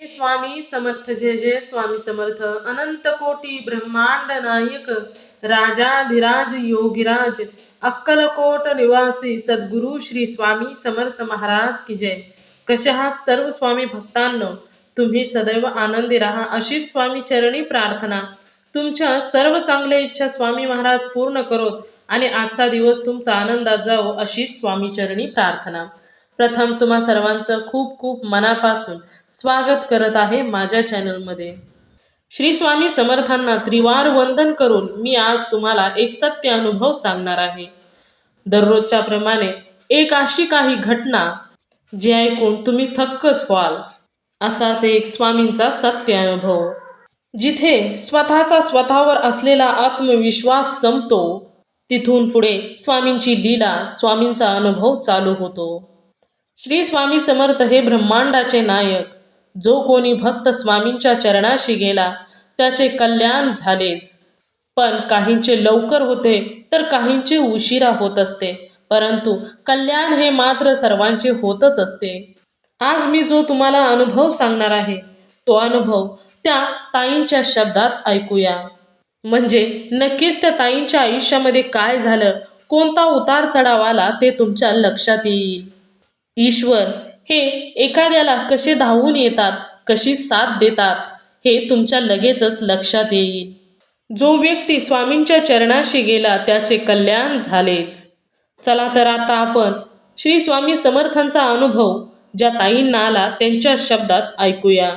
स्वामी समर्थ जय जय स्वामी समर्थ अनंत कोटी ब्रह्मांड नायक राजाधिराज योगीराज अक्कलकोट निवासी सद्गुरु श्री स्वामी समर्थ महाराज की जय। कसे आहात सर्व स्वामी भक्तांनो, तुम्ही सदैव आनंदी राहा अशीच स्वामी चरणी प्रार्थना। तुमच्या सर्व चांगल्या इच्छा स्वामी महाराज पूर्ण करोत आणि आजचा दिवस तुमचा आनंदात जावो अशीच स्वामी चरणी प्रार्थना। प्रथम तुम्हा सर्वांचं खूप खूप मनापासून स्वागत करत आहे माझ्या चॅनलमध्ये। श्री स्वामी समर्थांना त्रिवार वंदन करून मी आज तुम्हाला एक सत्य अनुभव सांगणार आहे। दररोजच्या प्रमाणे एक अशी काही घटना जी ऐकून तुम्ही थक्कच व्हाल, असाच एक स्वामींचा सत्य अनुभव, जिथे स्वतःचा स्वतःवर असलेला आत्मविश्वास संपतो, तिथून पुढे स्वामींची लीला, स्वामींचा अनुभव चालू होतो। श्री स्वामी समर्थ हे ब्रह्मांडाचे नायक। जो कोणी भक्त स्वामींच्या चरणाशी गेला त्याचे कल्याण झालेच, पण काहींचे लवकर होते तर काहींचे उशिरा होत असते, परंतु कल्याण हे मात्र सर्वांचे होतच असते। आज मी जो तुम्हाला अनुभव सांगणार आहे तो अनुभव त्या ताईंच्या शब्दात ऐकूया, म्हणजे नक्कीच त्या ताईंच्या आयुष्यामध्ये काय झालं, कोणता उतार चढाव आला ते तुमच्या लक्षात येईल। ईश्वर हे एखाद्याला कसे धावून येतात, कशी साथ देतात हे तुमच्या लगेचच लक्षात येईल। जो व्यक्ती स्वामींच्या चरणाशी गेला त्याचे कल्याण झालेच। चला तर आता आपण श्री स्वामी समर्थांचा अनुभव ज्या ताईंना आला त्यांच्या शब्दात ऐकूया।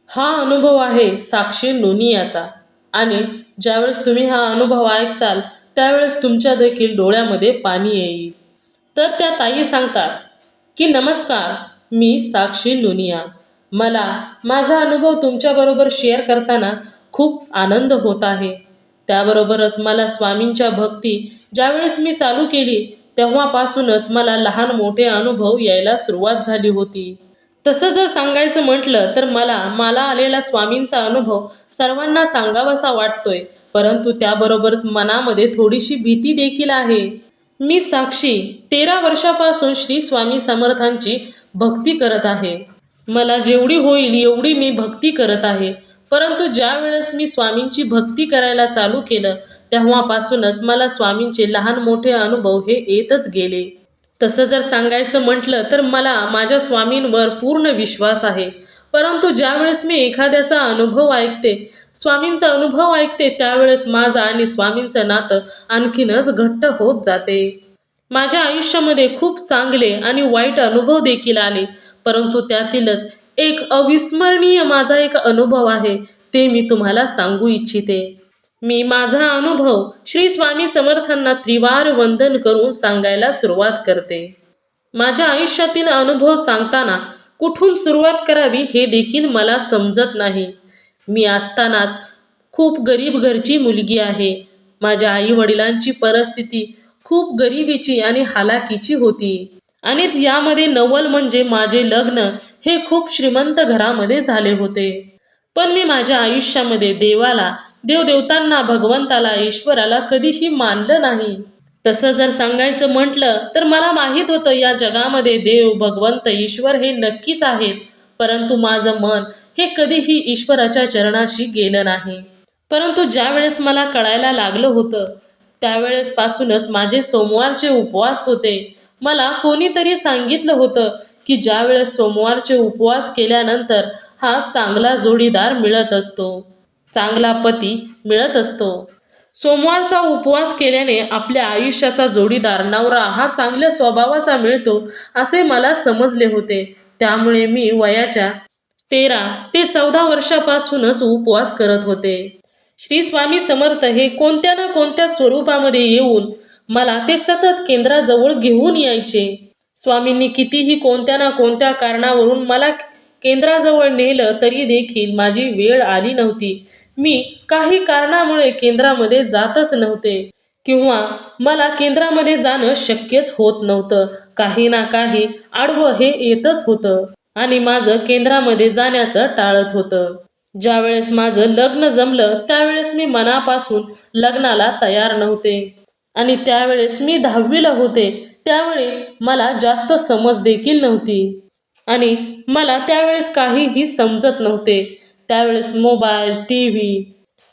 हा अनुभव आहे साक्षी नोनियाचा, आणि ज्यावेळेस तुम्ही हा अनुभव ऐकाल त्यावेळेस तुमच्या देखील डोळ्यामध्ये पाणी येईल। तर त्या ताई सांगतात की नमस्कार, मी साक्षी नोनिया। मला माझा अनुभव तुमच्याबरोबर शेअर करताना खूप आनंद होत आहे। त्याबरोबरच मला स्वामींच्या भक्ती ज्यावेळेस मी चालू केली तेव्हापासूनच मला लहान मोठे अनुभव यायला सुरुवात झाली होती। तसं जर सांगायचं म्हटलं तर मला आलेला स्वामींचा अनुभव सर्वांना सांगावासा वाटतोय, परंतु त्याबरोबरच मनामध्ये थोडीशी भीती देखील आहे। मी साक्षी 13 वर्षापासून श्री स्वामी समर्थांची भक्ती करत आहे। मला जेवढी होईल एवढी मी भक्ती करत आहे, परंतु ज्या वेळेस मी स्वामींची भक्ती करायला चालू केलं तेव्हापासूनच मला स्वामींचे लहान मोठे अनुभव हे येतच गेले। तसं जर सांगायचं म्हटलं तर मला माझ्या स्वामींवर पूर्ण विश्वास आहे, परंतु ज्यावेळेस मी एखाद्याचा अनुभव ऐकते, स्वामींचा अनुभव ऐकते, त्यावेळेस माझं आणि स्वामींचं नातं आणखीनच घट्ट होत जाते। माझ्या आयुष्यामध्ये खूप चांगले आणि वाईट अनुभव देखील आले, परंतु त्यातीलच एक अविस्मरणीय माझा एक अनुभव आहे, ते मी तुम्हाला सांगू इच्छिते। मी माझा अनुभव श्री स्वामी समर्थांना त्रिवार वंदन करून सांगायला सुरुवात करते। माझ्या आयुष्यातील अनुभव सांगताना कुठून सुरुवात करावी हे देखील मला समजत नाही। मी असतानाच खूप गरीब घरची मुलगी आहे। माझ्या आई वडिलांची परिस्थिती खूप गरिबीची आणि हालाकीची होती, आणि यामध्ये नवल म्हणजे माझे लग्न हे खूप श्रीमंत घरामध्ये झाले होते। पण मी माझ्या आयुष्यामध्ये देवाला, देवदेवतांना, भगवंताला, ईश्वराला कधीही मानलं नाही। तसं जर सांगायचं म्हटलं तर मला माहीत होतं या जगामध्ये देव, भगवंत, ईश्वर हे नक्कीच आहेत, परंतु माझं मन हे कधीही ईश्वराच्या चरणाशी गेलं नाही। परंतु ज्या वेळेस मला कळायला लागलं होतं त्यावेळेस पासूनच माझे सोमवारचे उपवास होते। मला कोणीतरी सांगितलं होतं की ज्या वेळेस सोमवारचे उपवास केल्यानंतर हा चांगला जोडीदार मिळत असतो, चांगला पती मिळत असतो। सोमवारचा उपवास केल्याने आपल्या आयुष्याचा जोडीदार, नवरा हा चांगल्या स्वभावाचा मिळतो असे मला समजले होते। त्यामुळे मी वयाच्या 13 ते 14 वर्षापासूनच उपवास करत होते। श्री स्वामी समर्थ हे कोणत्या ना कोणत्या स्वरूपामध्ये येऊन मला ते सतत केंद्राजवळ घेऊन यायचे। स्वामींनी कितीही कोणत्या ना कोणत्या कारणावरून मला केंद्राजवळ नेलं तरी देखील माझी वेळ आली नव्हती। मी काही कारणामुळे केंद्रामध्ये जातच नव्हते, किंवा मला केंद्रामध्ये जाणं शक्यच होत नव्हतं। काही ना काही आडवं हे येतच होतं आणि माझं केंद्रामध्ये जाण्याचं टाळत होतं। ज्यावेळेस माझं लग्न जमलं त्यावेळेस मी मनापासून लग्नाला तयार नव्हते, आणि त्यावेळेस मी 10वीला होते। त्यावेळी मला जास्त समज देखील नव्हती। आणि मला त्यावेळेस काहीही समजत नव्हते. त्यावेळेस मोबाईल, टी व्ही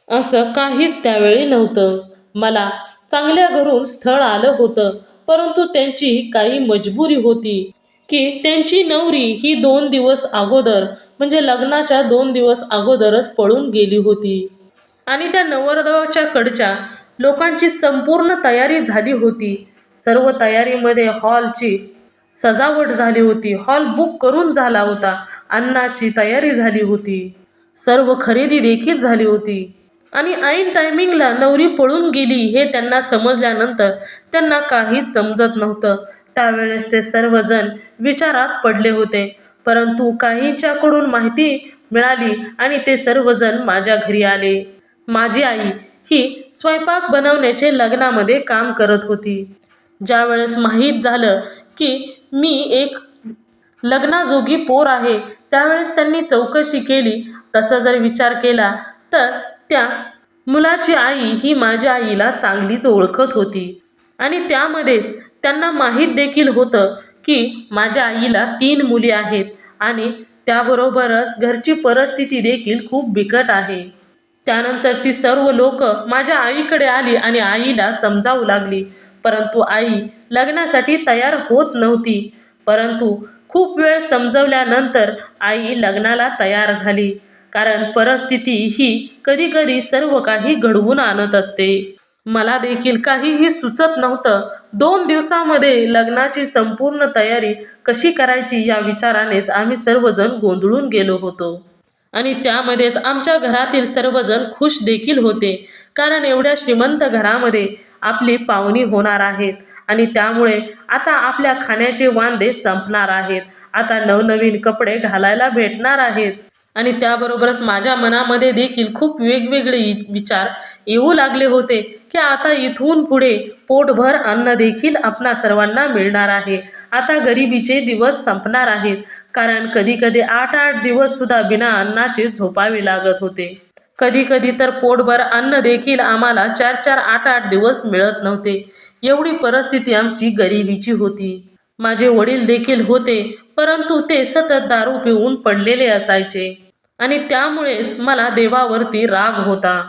असं काहीच त्यावेळी नव्हतं. मला चांगल्या घरून स्थळ आलं होतं, परंतु त्यांची काही मजबुरी होती की त्यांची नवरी ही 2 दिवस अगोदर म्हणजे लग्नाच्या 2 दिवस अगोदरच पळून गेली होती. आणि त्या नवरदेवाच्या कडच्या लोकांची संपूर्ण तयारी झाली होती. सर्व तयारीमध्ये हॉलची सजावट झाली होती, हॉल बुक करून झाला होता, अन्नाची तयारी झाली होती, सर्व खरेदी देखील झाली होती. आणि ऐन टायमिंगला नवरी पळून गेली हे त्यांना समजल्यानंतर त्यांना काहीच समजत नव्हतं. त्यावेळेस ते सर्वजण विचारात पडले होते. परंतु काहींच्याकडून माहिती मिळाली आणि ते सर्वजण माझ्या घरी आले. माझी आई ही स्वयंपाक बनवण्याचे लग्नामध्ये काम करत होती. ज्यावेळेस माहीत झालं की मी एक लग्नाजोगी पोर आहे, त्यावेळेस त्यांनी चौकशी केली. तसा जर विचार केला तर त्या मुलाची आई ही माझ्या आईला चांगलीच ओळखत होती. आणि त्यामध्येच त्यांना माहीत देखील होतं की माझ्या आईला 3 मुली आहेत आणि त्याबरोबरच घरची परिस्थिती देखील खूप बिकट आहे. त्यानंतर ती सर्व लोक माझ्या आईकडे आली आणि आईला समजावू लागली. परंतु आई लग्नासाठी तयार होत नव्हती. परंतु खूप वेळ समजवल्यानंतर आई लग्नाला तयार झाली. कारण परिस्थिती ही कधी-कधी सर्व काही घडवून आणत असते. मला देखील काहीही सुचत नव्हतं. 2 दिवसामध्ये लग्नाची संपूर्ण तयारी कशी करायची या विचारानेच आम्ही सर्वजण गोंधळून गेलो होतो. आणि त्यामध्येच आमच्या घरातील सर्वजण खुश देखील होते. कारण एवढ्या श्रीमंत घरामध्ये आपली पाहुणी होणार आहेत आणि त्यामुळे आता आपल्या खाण्याचे वांदे संपणार आहेत. आता नवनवीन कपडे घालायला भेटणार आहेत. आणि त्याबरोबरच माझ्या मनामध्ये देखील खूप वेगवेगळे विचार येऊ लागले होते की आता इथून पुढे पोटभर अन्न देखील आपणा सर्वांना मिळणार आहे. आता गरिबीचे दिवस संपणार आहेत. कारण कधी-कधी 8-8 दिवस सुद्धा बिना अन्नाचे झोपावे लागत होते. कधी-कधी तर पोटभर अन्न देखील आम्हाला 4-4, 8-8 दिवस मिळत नव्हते. एवढी परिस्थिती आमची गरिबीची होती. माझे वडील देखील होते, परंतु ते सतत दारू पिऊन पडलेले असायचे. आणि त्यामुळेच मला देवावरती राग होता.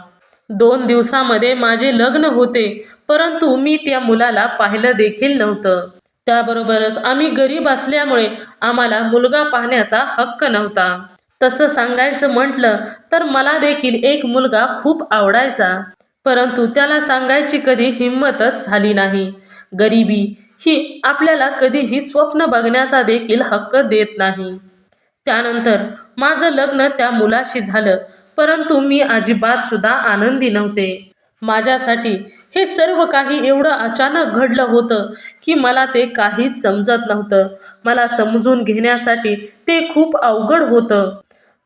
2 दिवसामध्ये माझे लग्न होते, परंतु मी त्या मुलाला पाहिलं देखील नव्हतं. त्याबरोबरच आम्ही गरीब असल्यामुळे आम्हाला मुलगा पाहण्याचा हक्क नव्हता. तसं सांगायचं म्हटलं तर मला देखील एक मुलगा खूप आवडायचा, परंतु त्याला सांगायची कधी हिंमतच झाली नाही. गरिबी ही आपल्याला कधीही स्वप्न बघण्याचा देखील हक्क देत नाही. त्यानंतर माझं लग्न त्या मुलाशी झालं, परंतु मी अजिबात सुद्धा आनंदी नव्हते. माझ्यासाठी हे सर्व काही एवढं अचानक घडलं होतं की मला ते काहीच समजत नव्हतं. मला समजून घेण्यासाठी ते खूप अवघड होतं.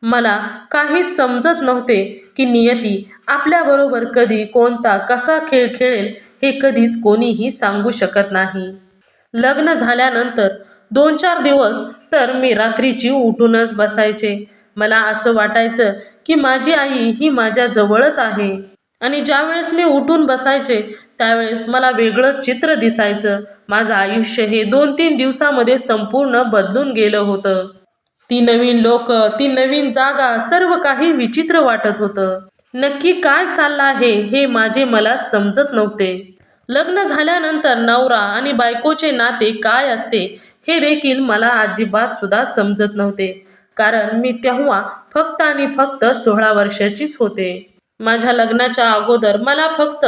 मला काहीच समजत नव्हते की नियती आपल्याबरोबर कधी कोणता कसा खेळ खेळेल हे कधीच कोणीही सांगू शकत नाही. लग्न झाल्यानंतर 2-4 दिवस तर मी रात्रीची उठूनच बसायचे. मला असं वाटायचं की माझी आई ही माझ्या जवळच आहे. आणि ज्यावेळेस मी उठून बसायचे त्यावेळेस मला वेगळं चित्र दिसायचं. माझं आयुष्य हे 2-3 दिवसामध्ये संपूर्ण बदलून गेलं होतं. ती नवीन लोक, ती नवीन जागा, सर्व काही विचित्र वाटत होतं. नक्की काय चाललं आहे हे माझे मला समजत नव्हते. लग्न झाल्यानंतर नवरा आणि बायकोचे नाते काय असते हे देखील मला अजिबात सुद्धा समजत नव्हते. कारण मी तेव्हा फक्त आणि फक्त 16 वर्षाचीच होते. माझ्या लग्नाच्या अगोदर मला फक्त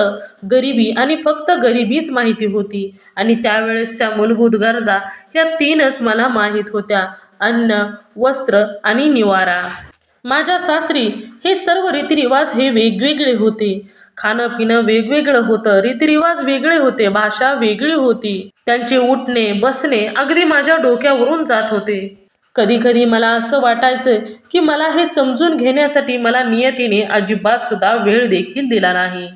गरिबी आणि फक्त गरिबीच माहिती होती. आणि त्यावेळेसच्या मूलभूत गरजा ह्या 3च मला माहीत होत्या: अन्न, वस्त्र आणि निवारा. माझ्या सासरी हे सर्व रीतिरिवाज हे वेगवेगळे होते. खाणं पिणं वेगवेगळं होतं, रीतिरिवाज वेगळे होते, भाषा वेगळी होती. त्यांचे उठणे बसणे अगदी माझ्या डोक्यावरून जात होते. कधी कधी मला असं वाटायचं की मला हे समजून घेण्यासाठी मला नियतीने अजिबात सुद्धा वेळ देखील दिला नाही.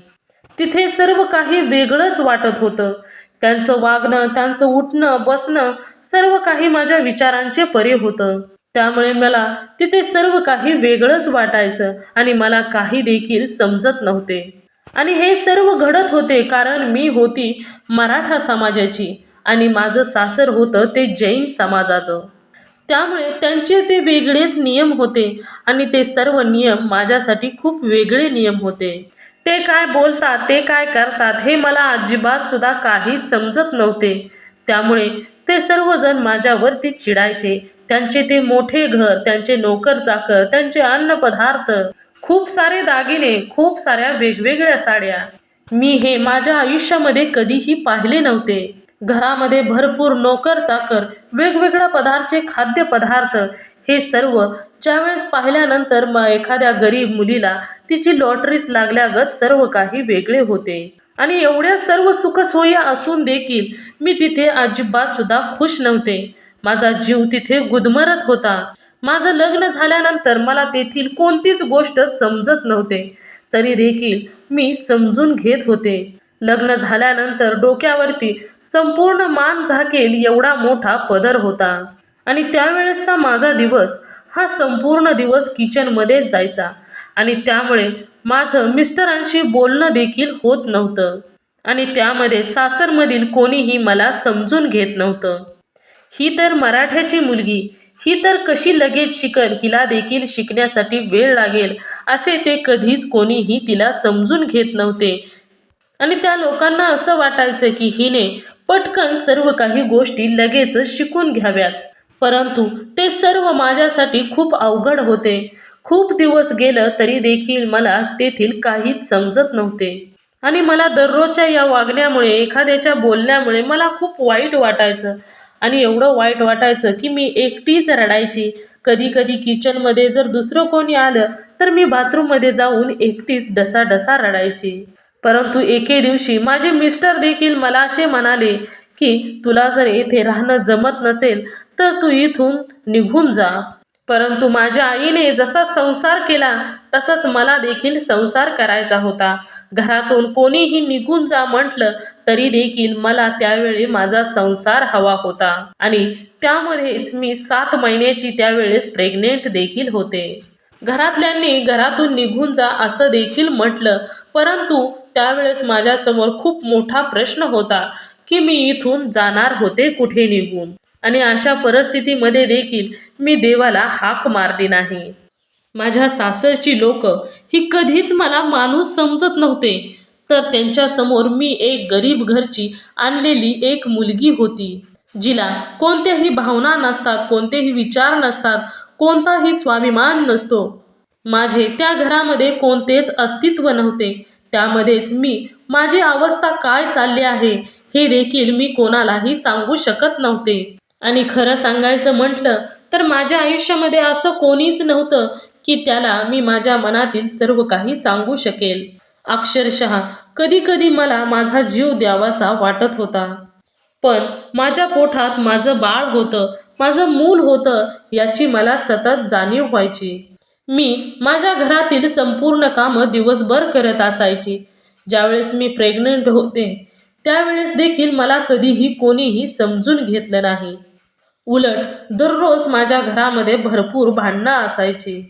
तिथे सर्व काही वेगळंच वाटत होतं. त्यांचं वागणं, त्यांचं उठणं बसणं सर्व काही माझ्या विचारांचे परे होतं. त्यामुळे मला तिथे सर्व काही वेगळंच वाटायचं आणि मला काही देखील समजत नव्हते. आणि हे सर्व घडत होते कारण मी होती मराठा समाजाची आणि माझं सासर होतं ते जैन समाजाचं. त्यामुळे त्यांचे ते वेगळेच नियम होते आणि ते सर्व नियम माझ्यासाठी खूप वेगळे नियम होते. ते काय बोलतात, ते काय करतात हे मला अजिबात सुद्धा काहीच समजत नव्हते. त्यामुळे ते सर्वजण माझ्यावरती चिडायचे. त्यांचे ते मोठे घर, त्यांचे नोकर-चाकर, त्यांचे अन्नपदार्थ, खूप सारे दागिने, खूप साऱ्या वेगवेगळ्या साड्या, मी हे माझ्या आयुष्यामध्ये कधीही पाहिले नव्हते. घरामध्ये भरपूर नोकर-चाकर, वेगवेगळ्या प्रकारचे खाद्यपदार्थ, हे सर्व ज्यावेळेस पाहिल्यानंतर एखाद्या गरीब मुलीला तिची लॉटरीच लागल्यागत सर्व काही वेगळे होते. आणि एवढ्या सर्व सुखसोयी असून देखील मी तिथे अजिबात सुद्धा खुश नव्हते. माझा जीव तिथे गुदमरत होता. माझं लग्न झाल्यानंतर मला तेथील कोणतीच गोष्ट समजत नव्हते, तरी देखील मी समजून घेत होते. लग्न झाल्यानंतर डोक्यावरती संपूर्ण मान झाकेल एवढा मोठा पदर होता आणि त्यावेळेसचा माझा दिवस हा संपूर्ण दिवस किचनमध्येच जायचा आणि त्यामुळे माझं मिस्टरांशी बोलणं देखील होत नव्हतं आणि त्यामध्ये सासरमधील कोणीही मला समजून घेत नव्हतं. ही तर मराठ्याची मुलगी, ही तर कशी लगेच शिकल, हिला देखील शिकण्यासाठी वेळ लागेल, असे ते कधीच कोणीही तिला समजून घेत नव्हते. आणि त्या लोकांना असं वाटायचं की हिने पटकन सर्व काही गोष्टी लगेचच शिकून घ्याव्यात. परंतु ते सर्व माझ्यासाठी खूप अवघड होते. खूप दिवस गेलं तरी देखील मला तेथील काहीच समजत नव्हते आणि मला दररोजच्या या वागण्यामुळे, एखाद्याच्या बोलण्यामुळे मला खूप वाईट वाटायचं आणि एवढं वाईट वाटायचं की मी एकटीच रडायची. कधी कधी किचनमध्ये जर दुसरं कोणी आलं तर मी बाथरूममध्ये जाऊन एकटीच डसाडसा रडायची. परंतु एके दिवशी माझे मिस्टर देखील मला असे म्हणाले की तुला जर येथे राहणं जमत नसेल तर तू इथून निघून जा. परंतु माझ्या आईने जसा संसार केला तसाच मला देखील संसार करायचा होता. घरातून कोणीही निघून जा म्हटलं तरी देखील मला त्यावेळी माझा संसार हवा होता आणि त्यामध्येच मी 7 महिन्याची त्यावेळेस प्रेग्नेंट देखील होते. घरातल्यांनी घरातून निघून जा असं देखील म्हटलं, परंतु त्यावेळेस माझ्यासमोर खूप मोठा प्रश्न होता की मी इथून जाणार होते कुठे निघून आणि अशा परिस्थितीमध्ये देखील मी देवाला हाक मारली नाही. माझ्या सासरची लोक ही कधीच मला माणूस समजत नव्हते, तर त्यांच्यासमोर मी एक गरीब घरची आणलेली एक मुलगी होती, जिला कोणत्याही भावना नसतात, कोणतेही विचार नसतात, कोणताही स्वाभिमान नसतो. माझे त्या घरामध्ये कोणतेच अस्तित्व नव्हते. त्यामध्येच मी माझी अवस्था काय चालली आहे हे देखील मी कोणालाही सांगू शकत नव्हते. आणि खरं सांगायचं म्हटलं तर माझ्या आयुष्यामध्ये असं कोणीच नव्हतं की त्याला मी माझ्या मनातील सर्व काही सांगू शकेल. अक्षरशः कधी कधी मला माझा जीव द्यावासा वाटत होता. पण माझ्या पोटात माझं बाळ होतं, माझं मूल होतं, याची मला सतत जाणीव व्हायची. मी माझ्या घरातील संपूर्ण कामं दिवसभर करत असायची. ज्यावेळेस मी प्रेग्नंट होते त्यावेळेस देखील मला कधीही कोणीही समजून घेतलं नाही. उलट दररोज माझ्या घरामध्ये भरपूर भांडणं असायची.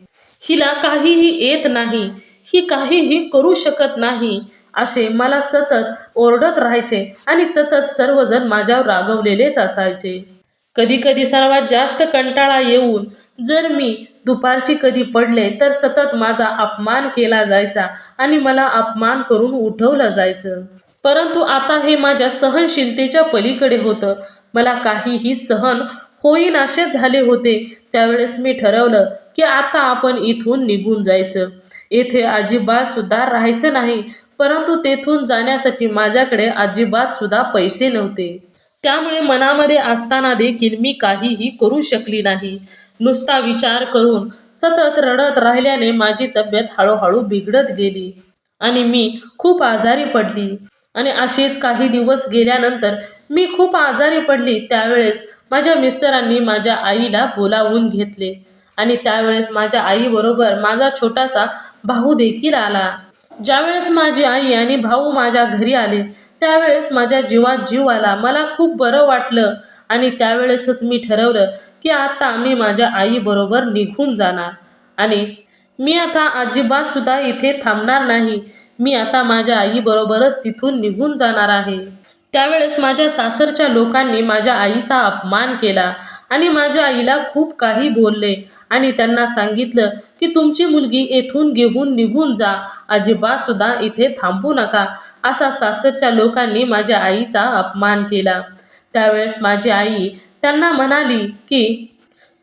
हिला काहीही येत नाही, ही काहीही करू शकत नाही, असे मला सतत ओरडत राहायचे आणि सतत सर्वजण माझ्यावर रागवलेलेच असायचे. कधी कधी सर्वात जास्त कंटाळा येऊन जर मी दुपारची कधी पडले तर सतत माझा अपमान केला जायचा आणि मला अपमान करून उठवलं जायचं. परंतु आता हे माझ्या सहनशीलतेच्या पलीकडे होतं. मला काहीही सहन होईनासे झाले होते. त्यावेळेस मी ठरवलं की आता आपण इथून निघून जायचं, येथे अजिबात सुद्धा राहायचं नाही. परंतु तेथून जाण्यासाठी माझ्याकडे अजिबात सुद्धा पैसे नव्हते. त्यामुळे मनामध्ये असताना देखील मी काहीही करू शकली नाही. नुसता विचार करून सतत रडत राहिल्याने माझी तब्येत हळूहळू बिघडत गेली आणि मी खूप आजारी पडली. आणि असेच काही दिवस गेल्यानंतर मी खूप आजारी पडली. त्यावेळेस माझ्या मिस्टरांनी माझ्या आईला बोलावून घेतले आणि त्यावेळेस माझ्या आईबरोबर माझा छोटासा भाऊ देखील आला. ज्यावेळेस माझी आई आणि भाऊ माझ्या घरी आले त्यावेळेस माझ्या जीवात जीव आला. मला खूप बरं वाटलं आणि त्यावेळेसच मी ठरवलं की आता मी माझ्या आईबरोबर निघून जाणार आणि मी आता अजिबात सुद्धा इथे थांबणार नाही. मी आता माझ्या आईबरोबरच तिथून निघून जाणार आहे. त्यावेळेस माझ्या सासरच्या लोकांनी माझ्या आईचा अपमान केला आणि माझ्या आईला खूप काही बोलले आणि त्यांना सांगितलं की तुमची मुलगी येथून घेऊन निघून जा, अजिबात सुद्धा इथे थांबू नका, असा सासरच्या लोकांनी माझ्या आईचा अपमान केला. त्यावेळेस माझी आई त्यांना म्हणाली की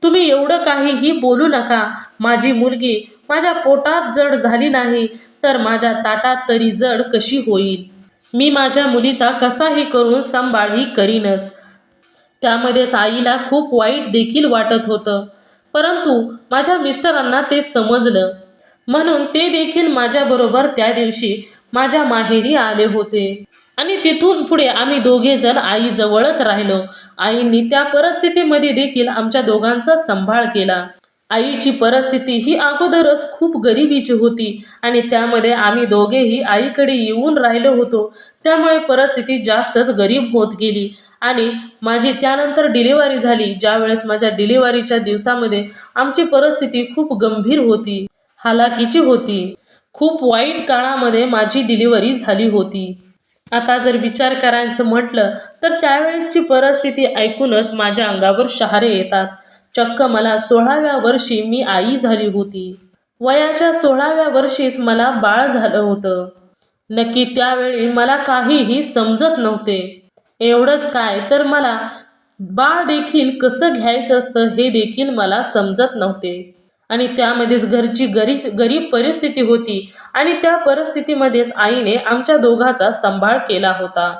तुम्ही एवढं काहीही बोलू नका. माझी मुलगी माझ्या पोटात जड झाली नाही तर माझ्या ताटात तरी जड कशी होईल. मी माझ्या मुलीचा कसाही करून सांभाळही करीनच. त्यामध्येच आईला खूप वाईट देखील वाटत होतं, परंतु माझ्या मिस्टरांना ते समजलं, म्हणून ते देखील माझ्याबरोबर त्या दिवशी माझ्या माहेरी आले होते आणि तिथून पुढे आम्ही दोघे जण आईजवळच राहिलो. आईंनी त्या परिस्थितीमध्ये देखील आमच्या दोघांचा सांभाळ केला. आईची परिस्थिती ही अगोदरच खूप गरिबीची होती आणि त्यामध्ये आम्ही दोघेही आईकडे येऊन राहिलो होतो, त्यामुळे परिस्थिती जास्तच गरीब होत गेली. आणि माझी त्यानंतर डिलिव्हरी झाली. ज्यावेळेस माझ्या डिलिव्हरीच्या दिवसामध्ये आमची परिस्थिती खूप गंभीर होती, हालाकीची होती. खूप वाईट काळामध्ये माझी डिलिव्हरी झाली होती. आता जर विचार करायचं म्हटलं तर त्यावेळेसची परिस्थिती ऐकूनच माझ्या अंगावर शहारे येतात. चक्क मला 16व्या वर्षी मी आई झाली होती. वयाच्या 16व्या वर्षीच मला बाळ झालं होतं. नक्की त्यावेळी मला काहीही समजत नव्हते. एवढंच काय तर मला बाळ देखील कसं घ्यायचं असतं हे देखील मला समजत नव्हते. आणि त्यामध्येच घरची गरीब परिस्थिती होती आणि त्या परिस्थितीमध्येच आईने आमच्या दोघांचा सांभाळ केला होता.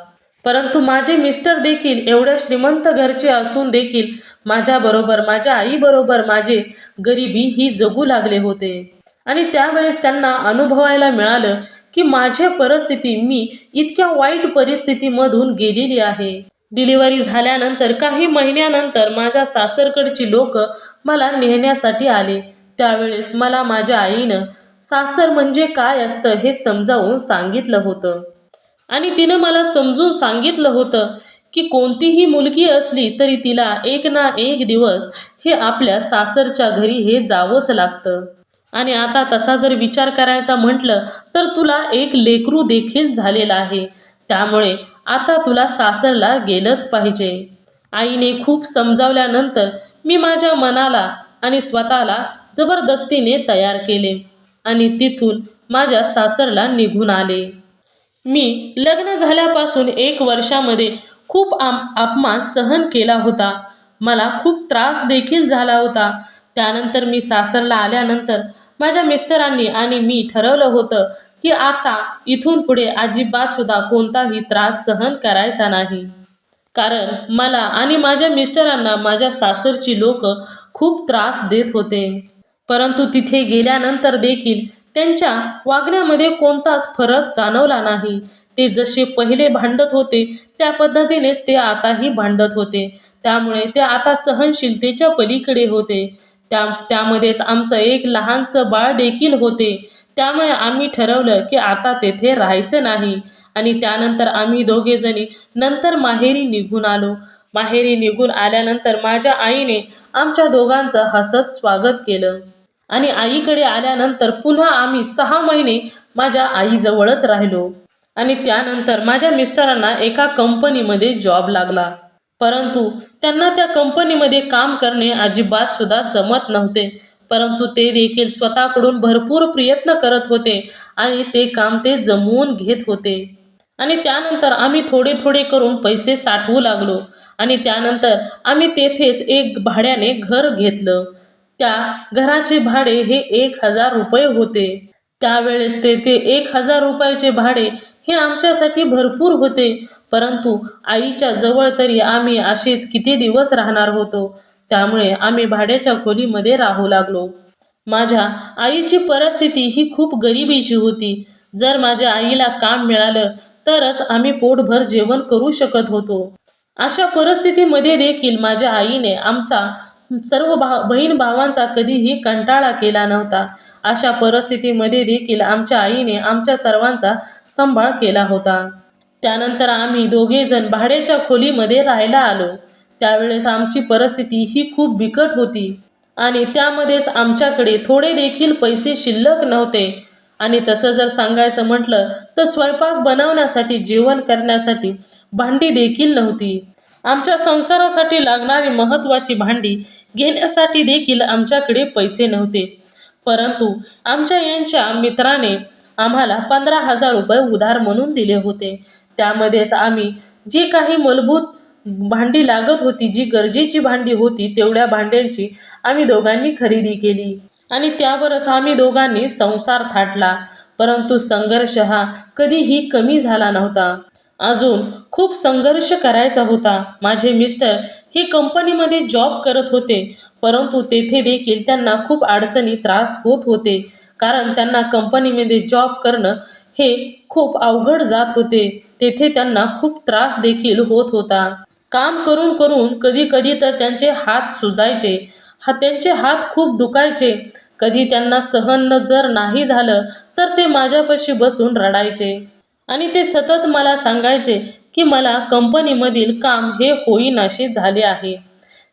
परंतु माझे मिस्टर देखील एवढ्या श्रीमंत घरचे असून देखील माझ्याबरोबर, माझ्या आईबरोबर माझे गरिबी ही जगू लागले होते. आणि त्यावेळेस त्यांना अनुभवायला मिळालं की माझी परिस्थिती, मी इतक्या वाईट परिस्थितीमधून गेलेली आहे. डिलिव्हरी झाल्यानंतर काही महिन्यानंतर माझ्या सासरकडची लोक मला नेण्यासाठी आले. त्यावेळेस मला माझ्या आईनं सासर म्हणजे काय असतं हे समजावून सांगितलं होतं. आणि तिनं मला समजून सांगितलं होतं की कोणतीही मुलगी असली तरी तिला एक ना एक दिवस हे आपल्या सासरच्या घरी हे जावंच लागतं. आणि आता तसा जर विचार करायचा म्हटलं तर तुला एक लेकरू देखील झालेला आहे, त्यामुळे आता तुला सासरला गेलंच पाहिजे. आईने खूप समजावल्यानंतर मी माझ्या मनाला आणि स्वतःला जबरदस्तीने तयार केले आणि तिथून माझ्या सासरला निघून आले. मी लग्न झाल्यापासून 1 वर्षामध्ये खूप अपमान सहन केला होता. मला खूप त्रास देखील झाला होता. त्यानंतर मी सासरला आल्यानंतर माझ्या मिस्टरांनी आणि मी ठरवलं होतं की आता इथून पुढे अजिबात सुद्धा कोणताही त्रास सहन करायचा नाही. कारण मला आणि माझ्या मिस्टरांना माझ्या सासरची लोक खूप त्रास देत होते. परंतु तिथे गेल्यानंतर देखील त्यांच्या वागण्यामध्ये कोणताच फरक जाणवला नाही. ते जसे पहिले भांडत होते त्या पद्धतीनेच ते आताही भांडत होते. त्यामुळे ते आता सहनशीलतेच्या पलीकडे होते. त्यामध्येच आमचं एक लहानसं बाळ देखील होते. त्यामुळे आम्ही ठरवलं की आता तेथे राहायचं नाही आणि त्यानंतर आम्ही दोघेजणी नंतर माहेरी निघून आलो. माहेरी निघून आल्यानंतर माझ्या आईने आमच्या दोघांचं हसत स्वागत केलं आणि आईकडे आल्यानंतर पुन्हा आम्ही 6 महिने माझ्या आईजवळच राहिलो. आणि त्यानंतर माझ्या मिस्टरांना एका कंपनीमध्ये जॉब लागला, परंतु त्यांना त्या कंपनीमध्ये काम करणे अजिबात सुद्धा जमत नव्हते. परंतु ते देखील स्वतःकडून भरपूर प्रयत्न करत होते आणि ते काम ते जमवून घेत होते. आणि त्यानंतर आम्ही थोडे थोडे करून पैसे साठवू लागलो आणि त्यानंतर आम्ही तेथेच एक भाड्याने घर घेतलं. त्या घराचे भाडे हे 1000 रुपये होते. त्यावेळेस ते 1000 रुपयाचे भाडे हे आमच्यासाठी भरपूर होते. परंतु आईच्या जवळ तरी आम्ही असेच किती दिवस राहणार होतो, त्यामुळे आम्ही भाड्याच्या खोलीमध्ये राहू लागलो. माझ्या आईची परिस्थिती ही खूप गरिबीची होती. जर माझ्या आईला काम मिळालं तरच आम्ही पोटभर जेवण करू शकत होतो. अशा परिस्थितीमध्ये देखील माझ्या आईने आमचा सर्व बहीण भावांचा कधीही कंटाळा केला नव्हता. अशा परिस्थितीमध्ये देखील आमच्या आईने आमच्या सर्वांचा सांभाळ केला होता. त्यानंतर आम्ही दोघेजण भाड्याच्या खोलीमध्ये राहायला आलो. त्यावेळेस आमची परिस्थिती ही खूप बिकट होती आणि त्यामध्येच आमच्याकडे थोडे देखील पैसे शिल्लक नव्हते. आणि तसं जर सांगायचं म्हटलं तर स्वयंपाक बनवण्यासाठी, जेवण करण्यासाठी भांडी देखील नव्हती. आमच्या संसारासाठी लागणारी महत्त्वाची भांडी घेण्यासाठी देखील आमच्याकडे पैसे नव्हते. परंतु आमच्या यांच्या मित्राने आम्हाला 15,000 रुपये उधार म्हणून दिले होते. त्यामध्येच आम्ही जी काही मूलभूत भांडी लागत होती, जी गरजेची भांडी होती, तेवढ्या भांड्यांची आम्ही दोघांनी खरेदी केली आणि त्यावरच आम्ही दोघांनी संसार थाटला. परंतु संघर्ष हा कधीही कमी झाला नव्हता. अजून खूप संघर्ष करायचा होता. माझे मिस्टर हे कंपनीमध्ये जॉब करत होते, परंतु तेथे देखील त्यांना खूप अडचणी, त्रास होत होते. कारण त्यांना कंपनीमध्ये जॉब करणं हे खूप अवघड जात होते. तेथे त्यांना खूप त्रास देखील होत होता. काम करून करून कधी कधी तर त्यांचे हात सुजायचे, त्यांचे हात खूप दुखायचे. कधी त्यांना सहन जर नाही झालं तर ते माझ्यापाशी बसून रडायचे आणि ते सतत मला सांगायचे की मला कंपनीमधील काम हे होईनासे झाले आहे.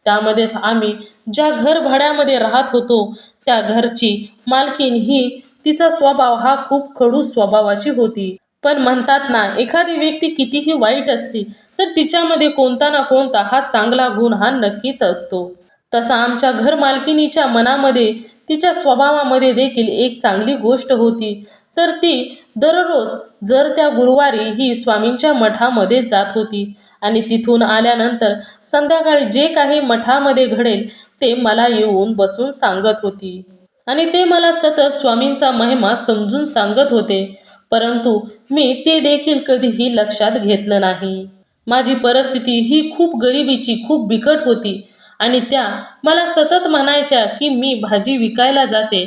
त्यामध्येच आम्ही ज्या घर भाड्यामध्ये राहत होतो त्या घरची मालकीण ही, तिचा स्वभाव हा खूप खडूस स्वभावाची होती. पण म्हणतात ना, एखादी व्यक्ती कितीही वाईट असली तर तिच्यामध्ये कोणता ना कोणता हा चांगला गुण हा नक्कीच असतो. तसा आमच्या घर मालकिनीच्या मनामध्ये, तिच्या स्वभावामध्ये देखील एक चांगली गोष्ट होती. तर ती दररोज जर त्या गुरुवारी ही स्वामींच्या मठामध्ये जात होती आणि तिथून आल्यानंतर संध्याकाळी जे काही मठामध्ये घडेल ते मला येऊन बसून सांगत होती आणि ते मला सतत स्वामींचा महिमा समजून सांगत होते. परंतु मी ते देखील कधीही लक्षात घेतलं नाही. माझी परिस्थिती ही खूप गरिबीची, खूप बिकट होती आणि त्या मला सतत म्हणायच्या की मी भाजी विकायला जाते,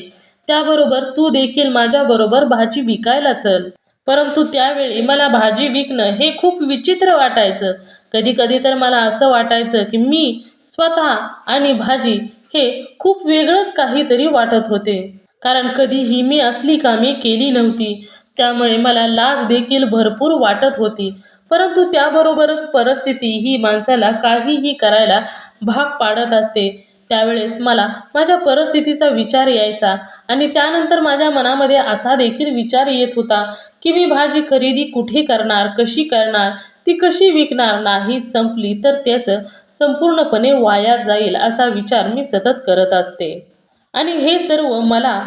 त्याबरोबर तू देखील माझ्याबरोबर भाजी विकायला चल. परंतु त्यावेळी मला भाजी विकणं हे खूप विचित्र वाटायचं. कधी कधी तर मला असं वाटायचं की मी स्वतः आणि भाजी हे खूप वेगळंच काहीतरी वाटत होते. कारण कधीही मी असली कामे केली नव्हती, त्यामुळे मला लाज देखील भरपूर वाटत होती. परंतु त्याबरोबरच परिस्थिती ही माणसाला काहीही करायला भाग पाडत असते. त्यावेळेस मला माझ्या परिस्थितीचा विचार यायचा आणि त्यानंतर माझ्या मनामध्ये असा देखील विचार येत होता की मी भाजी खरेदी कुठे करणार, कशी करणार, ती कशी विकणार, नाही संपली तर त्याचं संपूर्णपणे वाया जाईल असा विचार मी सतत करत असते. आणि हे सर्व मला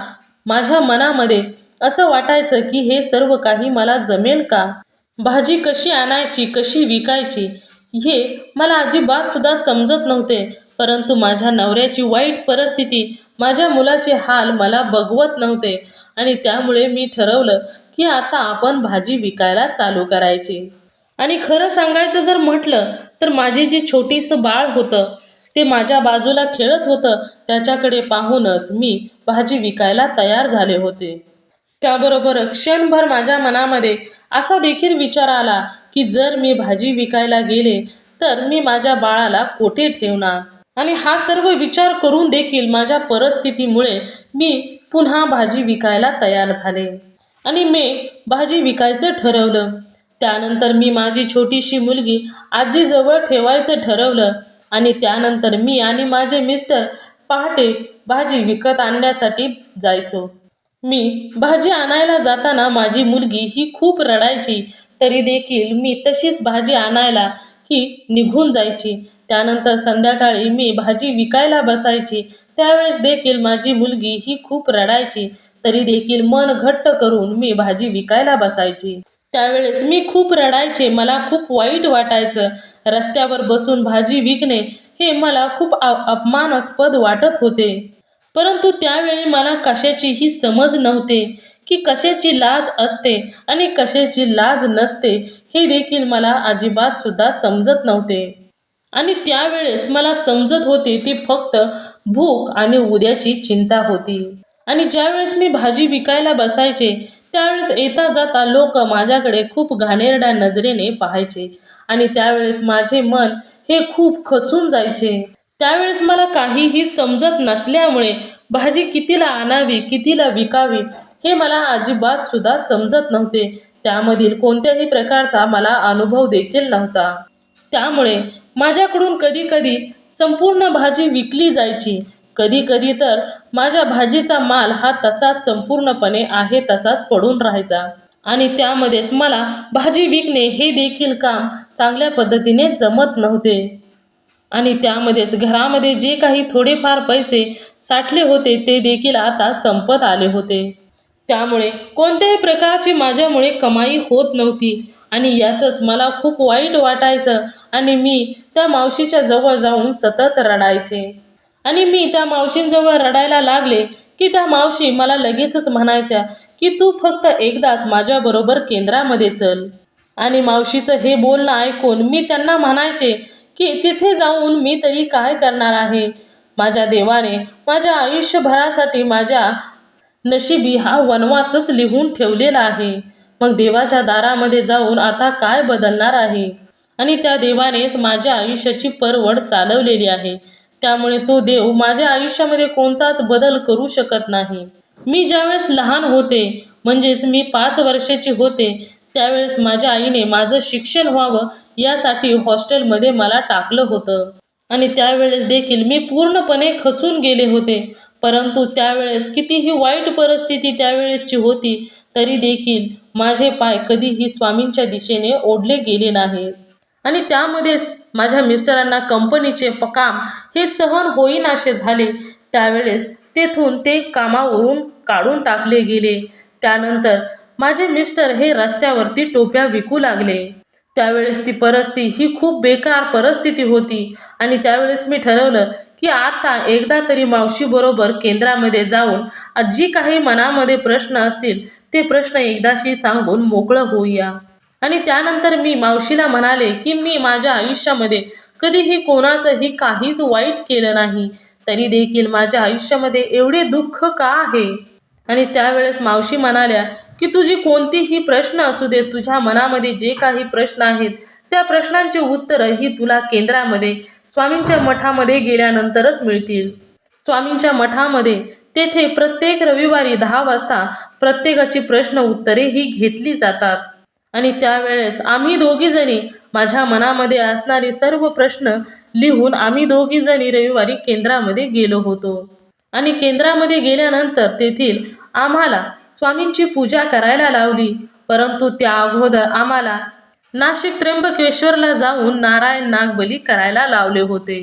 माझ्या मनामध्ये असं वाटायचं की हे सर्व काही मला जमेल का? भाजी कशी आणायची, कशी विकायची हे मला अजिबात सुद्धा समजत नव्हते. परंतु माझ्या नवऱ्याची वाईट परिस्थिती, माझ्या मुलाचे हाल मला बघवत नव्हते आणि त्यामुळे मी ठरवलं की आता आपण भाजी विकायला चालू करायची. आणि खरं सांगायचं जर म्हटलं तर माझे जे छोटीसं बाळ होतं ते माझ्या बाजूला खेळत होतं, त्याच्याकडे पाहूनच मी भाजी विकायला तयार झाले होते. त्याबरोबर क्षणभर माझ्या मनामध्ये असा देखील विचार आला की जर मी भाजी विकायला गेले तर मी माझ्या बाळाला कोठे ठेवणार. आणि हा सर्व विचार करून देखील माझ्या परिस्थितीमुळे मी पुन्हा भाजी विकायला तयार झाले आणि मी भाजी विकायचं ठरवलं. त्यानंतर मी माझी छोटीशी मुलगी आजीजवळ ठेवायचं ठरवलं आणि त्यानंतर मी आणि माझे मिस्टर पहाटे भाजी विकत आणण्यासाठी जायचो. मी भाजी आणायला जाताना माझी मुलगी ही खूप रडायची, तरी देखील मी तशीच भाजी आणायला ही निघून जायची. त्यानंतर संध्याकाळी मी भाजी विकायला बसायची, त्यावेळेस देखील माझी मुलगी ही खूप रडायची, तरी देखील मन घट्ट करून मी भाजी विकायला बसायची. त्यावेळेस मी खूप रडायचे, मला खूप वाईट वाटायचं. रस्त्यावर बसून भाजी विकणे हे मला खूप अपमानास्पद वाटत होते. परंतु त्यावेळी मला कशाचीही समज नव्हते की कशाची लाज असते आणि कशाची लाज नसते हे देखील मला अजिबात सुद्धा समजत नव्हते. आणि त्यावेळेस मला समजत होते ती फक्त भूक आणि उद्याची चिंता होती. आणि ज्यावेळेस मी भाजी विकायला बसायचे त्यावेळेस येता जाता लोक माझ्याकडे खूप घाणेरड्या नजरेने पाहायचे आणि त्यावेळेस माझे मन हे खूप खचून जायचे. त्यावेळेस मला काहीही समजत नसल्यामुळे भाजी कितीला आणावी, कितीला विकावी हे मला अजिबात सुद्धा समजत नव्हते. त्यामधील कोणत्याही प्रकारचा मला अनुभव देखील नव्हता. त्यामुळे माझ्याकडून कधी कधी संपूर्ण भाजी विकली जायची, कधी कधी तर माझ्या भाजीचा माल हा तसाच संपूर्णपणे आहे तसाच पडून राहायचा आणि त्यामध्येच मला भाजी विकणे हे देखील काम चांगल्या पद्धतीने जमत नव्हते आणि त्यामध्येच घरामध्ये जे काही थोडेफार पैसे साठले होते ते देखील आता संपत आले होते. त्यामुळे कोणत्याही प्रकारची माझ्यामुळे कमाई होत नव्हती आणि याचंच मला खूप वाईट वाटायचं आणि मी त्या मावशीच्या जवळ जाऊन सतत रडायचे आणि मी त्या मावशींजवळ रडायला लागले की त्या मावशी मला लगेचच म्हणायच्या की तू फक्त एकदाच माझ्याबरोबर केंद्रामध्ये चल. आणि मावशीचं हे बोलणं ऐकून मी त्यांना म्हणायचे की तिथे जाऊन मी तरी काय करणार आहे. माझ्या देवाने माझ्या आयुष्यभरासाठी माझ्या नशिबी हा वनवासच लिहून ठेवलेला आहे. मग देवाच्या दारामध्ये जाऊन आता काय बदलणार आहे. आणि त्या देवानेच माझ्या आयुष्याची परवड चालवलेली आहे. त्यामुळे तो देव माझ्या आयुष्यामध्ये कोणताच बदल करू शकत नाही. मी ज्यावेळेस लहान होते म्हणजेच मी 5 वर्षाची होते त्यावेळेस माझ्या आईने माझं शिक्षण व्हावं यासाठी हॉस्टेलमध्ये मला टाकलं होतं आणि त्यावेळेस देखील मी पूर्णपणे खचून गेले होते. परंतु त्यावेळेस कितीही वाईट परिस्थिती त्यावेळेसची होती तरी देखील माझे पाय कधीही स्वामींच्या दिशेने ओढले गेले नाहीत. आणि त्यामध्येच माझ्या मिस्टरांना कंपनीचे काम हे सहन होईनासे झाले. त्यावेळेस तेथून ते कामावरून काढून टाकले गेले. त्यानंतर माझे मिस्टर हे रस्त्यावरती टोप्या विकू लागले. त्यावेळेस ती परिस्थिती ही खूप बेकार परिस्थिती होती आणि त्यावेळेस मी ठरवलं की आता एकदा तरी मावशीबरोबर केंद्रामध्ये जाऊन जी काही मनामध्ये प्रश्न असतील ते प्रश्न एकदाशी सांगून मोकळं होऊया. आणि त्यानंतर मी मावशीला म्हणाले की मी माझ्या आयुष्यामध्ये कधीही कोणाचंही काहीच वाईट केलं नाही तरी देखील माझ्या आयुष्यामध्ये एवढे दुःख का आहे. आणि त्यावेळेस मावशी म्हणाल्या की तुझी कोणतीही प्रश्न असू दे, तुझ्या मनामध्ये जे काही प्रश्न आहेत त्या प्रश्नांची उत्तरं ही तुला केंद्रामध्ये स्वामींच्या मठामध्ये गेल्यानंतरच मिळतील. स्वामींच्या मठामध्ये तेथे प्रत्येक रविवारी 10 वाजता प्रत्येकाची प्रश्न उत्तरे ही घेतली जातात. आणि त्यावेळेस आम्ही दोघीजणी माझ्या मनामध्ये असणारे सर्व प्रश्न लिहून आम्ही दोघीजणी रविवारी केंद्रामध्ये गेलो होतो. आणि केंद्रामध्ये गेल्यानंतर तेथील आम्हाला स्वामींची पूजा करायला लावली. परंतु त्या अगोदर आम्हाला नाशिक त्र्यंबकेश्वरला जाऊन नारायण नागबली करायला लावले होते.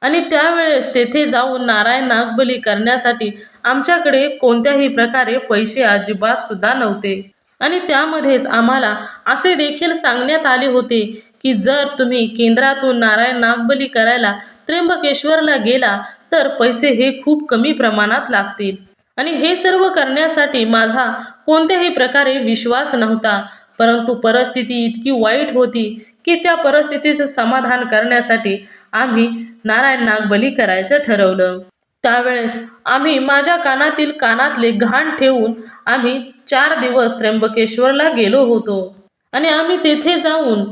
आणि त्यावेळेस तेथे जाऊन नारायण नागबली करण्यासाठी आमच्याकडे कोणत्याही प्रकारे पैसे अजिबात सुद्धा नव्हते. आणि त्यामध्येच आम्हाला असे देखील सांगण्यात आले होते की जर तुम्ही केंद्रातून नारायण नागबली करायला त्र्यंबकेश्वरला गेला तर पैसे हे खूप कमी प्रमाणात लागतील. आणि हे सर्व करण्यासाठी माझा कोणत्याही प्रकारे विश्वास नव्हता. परंतु परिस्थिती इतकी वाईट होती की त्या परिस्थितीचं समाधान करण्यासाठी आम्ही नारायण नागबली करायचं ठरवलं. त्यावेळेस आम्ही माझ्या कानातले घाण ठेवून आम्ही 4 दिवस त्र्यंबकेश्वरला गेलो होतो. आणि आम्ही तेथे जाऊन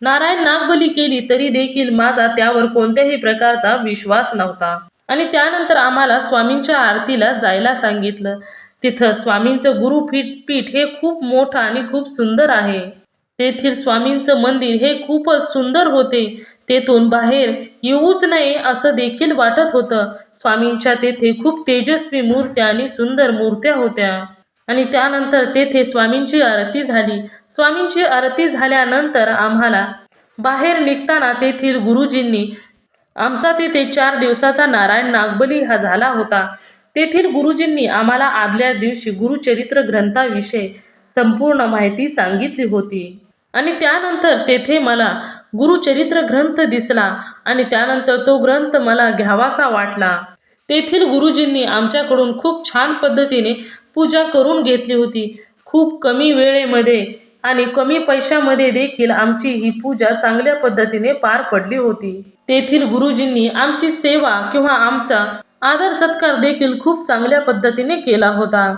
नारायण नागबली केली तरी देखील माझा त्यावर कोणत्याही प्रकारचा विश्वास नव्हता. आणि त्यानंतर आम्हाला स्वामींच्या आरतीला जायला सांगितलं. तिथं स्वामींचं गुरुपीठ हे खूप मोठं आणि खूप सुंदर आहे. तेथील स्वामींचं मंदिर हे खूपच सुंदर होते. तेथून बाहेर येऊच नये असं देखील वाटत होतं. स्वामींच्या तेथे खूप तेजस्वी मूर्त्या आणि सुंदर मूर्त्या होत्या. आणि त्यानंतर तेथे स्वामींची आरती झाली. स्वामींची आरती झाल्यानंतर आम्हाला बाहेर निघताना तेथील गुरुजींनी आमचा तेथे 4 दिवसाचा नारायण नागबली हा झाला होता. तेथील गुरुजींनी आम्हाला आदल्या दिवशी गुरुचरित्र ग्रंथाविषयी संपूर्ण माहिती सांगितली होती. आणि त्यानंतर तेथे मला गुरुचरित्र ग्रंथ दिसला आणि त्यानंतर तो ग्रंथ मला घ्यावासा वाटला. तेथील गुरुजींनी आमच्याकडून खूप छान पद्धतीने पूजा करून घेतली होती. खूप कमी वेळेमध्ये आणि कमी पैशामध्ये देखील आमची ही पूजा चांगल्या पद्धतीने पार पडली होती. तेथील गुरुजींनी आमची सेवा किंवा आमचा आदर सत्कार देखील खूप चांगल्या पद्धतीने केला होता.